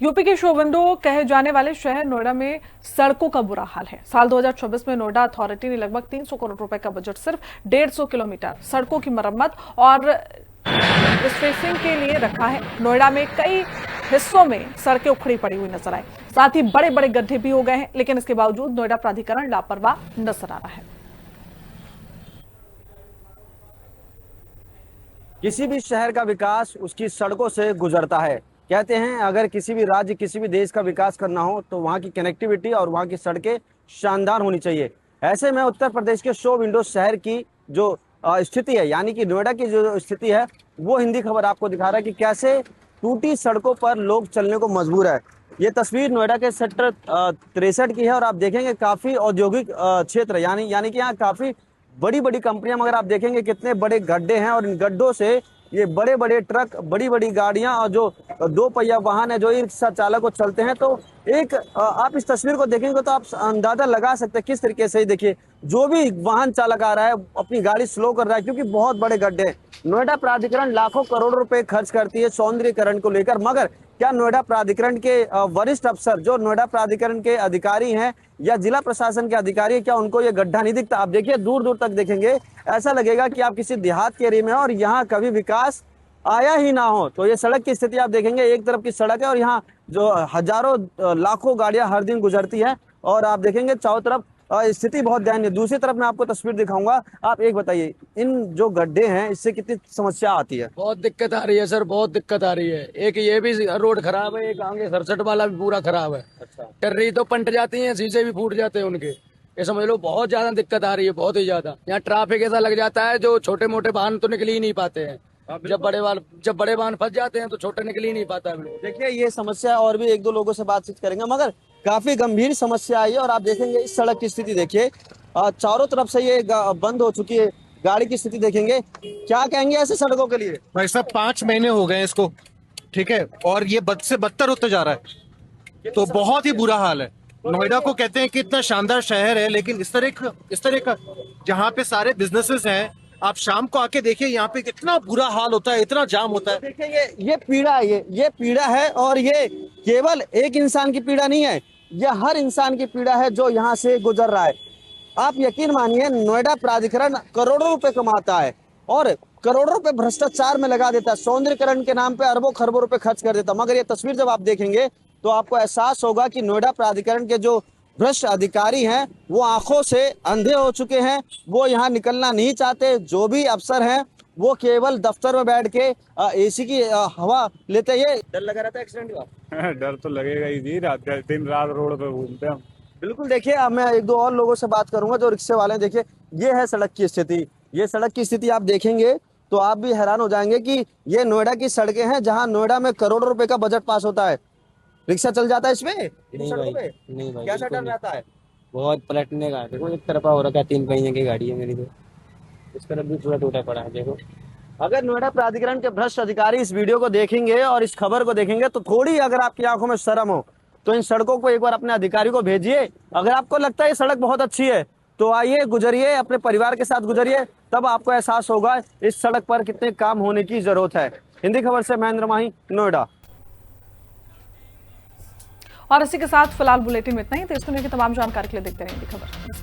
UP के show window कहे जाने वाले शहर नोएडा में सड़कों का बुरा हाल है। साल 2024 में नोएडा अथॉरिटी ने लगभग 300 करोड़ रुपए का बजट सिर्फ 150 किलोमीटर सड़कों की मरम्मत और रिस्ट्रेसिंग के लिए रखा है। नोएडा में कई हिस्सों में सड़कें उखड़ी पड़ी हुई नजर आई, साथ ही बड़े बड़े गड्ढे भी हो गए हैं, लेकिन इसके बावजूद नोएडा प्राधिकरण लापरवाह नजर आ रहा है। किसी भी शहर का विकास उसकी सड़कों से गुजरता है। कहते हैं अगर किसी भी राज्य किसी भी देश का विकास करना हो तो वहाँ की कनेक्टिविटी और वहाँ की सड़कें शानदार होनी चाहिए। ऐसे में उत्तर प्रदेश के शो विंडो शहर की जो स्थिति है, यानी कि नोएडा की जो स्थिति है, वो हिंदी खबर आपको दिखा रहा है कि कैसे टूटी सड़कों पर लोग चलने को मजबूर है। ये तस्वीर नोएडा के सेक्टर 63 की है और आप देखेंगे काफी औद्योगिक क्षेत्र, यानी कि यहाँ काफी बड़ी बड़ी कंपनियां, मगर आप देखेंगे कितने बड़े गड्ढे हैं और इन गड्ढों से ये बड़े बड़े ट्रक, बड़ी बड़ी गाड़ियां और जो दो पहिया वाहन है, जो ई रिक्शा चालक को चलते हैं। तो एक आप इस तस्वीर को देखेंगे तो आप अंदाजा लगा सकते हैं किस तरीके से। देखिए, जो भी वाहन चालक आ रहा है अपनी गाड़ी स्लो कर रहा है क्योंकि बहुत बड़े गड्ढे हैं। नोएडा प्राधिकरण लाखों करोड़ रुपए खर्च करती है सौंदर्यीकरण को लेकर, मगर क्या नोएडा प्राधिकरण के वरिष्ठ अफसर, जो नोएडा प्राधिकरण के अधिकारी हैं या जिला प्रशासन के अधिकारी, क्या उनको ये गड्ढा नहीं दिखता? आप देखिए, दूर दूर तक देखेंगे ऐसा लगेगा कि आप किसी देहात के एरिया में और यहाँ कभी विकास आया ही ना हो। तो ये सड़क की स्थिति आप देखेंगे, एक तरफ की सड़क है और यहाँ जो हजारों लाखों गाड़ियां हर दिन गुजरती है और आप देखेंगे चारों तरफ स्थिति बहुत दयनीय। दूसरी तरफ मैं आपको तस्वीर दिखाऊंगा। आप एक बताइए, इन जो गड्ढे हैं इससे कितनी समस्या आती है? बहुत दिक्कत आ रही है सर, बहुत दिक्कत आ रही है। एक ये भी रोड खराब है, एक आगे 67 वाला भी पूरा खराब है। अच्छा। टर्री तो पलट जाती है, शीशे भी फूट जाते हैं उनके। ये समझ लो बहुत ज्यादा दिक्कत आ रही है, बहुत ही ज्यादा। यहाँ ट्रैफिक ऐसा लग जाता है, जो छोटे मोटे वाहन तो निकल ही नहीं पाते हैं। जब बड़े वाहन फंस जाते हैं तो छोटे निकल ही नहीं पाता है। देखिए, ये समस्या और भी एक दो लोगों से बातचीत करेंगे, मगर काफी गंभीर समस्या आई है। और आप देखेंगे इस सड़क की स्थिति देखिए, चारों तरफ से ये बंद हो चुकी है। गाड़ी की स्थिति देखेंगे, क्या कहेंगे ऐसे सड़कों के लिए? भाई साहब 5 महीने हो गए इसको, ठीक है, और ये बद से बदतर होते जा रहा है। तो बहुत ही बुरा हाल है। नोएडा को कहते हैं कि इतना शानदार शहर है, लेकिन इस तरह का जहाँ पे सारे बिजनेसेस हैं, आप शाम को आके देखिए यहाँ पे कितना बुरा हाल होता है, इतना जाम होता है। देखिए, ये पीड़ा है, ये पीड़ा है और ये केवल एक इंसान की पीड़ा नहीं है, ये हर इंसान की पीड़ा है जो यहाँ से गुजर रहा है। आप यकीन मानिए, नोएडा प्राधिकरण करोड़ों रुपए कमाता है और करोड़ों रुपए भ्रष्टाचार में लगा देता है, सौंदर्यीकरण के नाम पे अरबों खरबों रुपए खर्च कर देता। मगर ये तस्वीर जब आप देखेंगे तो आपको एहसास होगा कि नोएडा प्राधिकरण के जो भ्रष्ट अधिकारी हैं वो आंखों से अंधे हो चुके हैं, वो यहाँ निकलना नहीं चाहते। जो भी अफसर हैं वो केवल दफ्तर में बैठ के एसी की हवा लेते। ये डर लगा रहता है एक्सीडेंट का? डर तो लगेगा ही जी, दिन रात रोड पे घूमते हम। बिल्कुल। देखिए, अब मैं एक दो और लोगों से बात करूंगा जो रिक्शे वाले हैं। देखिए, ये है सड़क की स्थिति। ये सड़क की स्थिति आप देखेंगे तो आप भी हैरान हो जाएंगे कि ये नोएडा की सड़कें हैं जहां नोएडा में करोड़ों रुपए का बजट पास होता है। रिक्शा चल जाता है इसमें? नहीं भाई, कैसा डर रहता है? बहुत पलटने का। देखो एक तरफा हो रखा है, 3 पहिए की गाड़ी है मेरी, तो इस तरफ भी पूरा टूटा पड़ा है। देखो, अगर नोएडा प्राधिकरण के भ्रष्ट अधिकारी इस वीडियो को देखेंगे और इस खबर को देखेंगे तो थोड़ी अगर आपकी आंखों में शर्म हो तो इन सड़कों को एक बार अपने अधिकारी को भेजिए। अगर आपको लगता है ये सड़क बहुत अच्छी है तो आइए, गुजरिए, अपने परिवार के साथ गुजरिए, तब आपको एहसास होगा इस सड़क पर कितने काम होने की जरूरत है। हिंदी खबर से महेंद्र माही, नोएडा। और इसी के साथ फिलहाल बुलेटिन में इतना ही। देश दुनिया की तमाम जानकारी के लिए देखते रहें हिंदी खबर।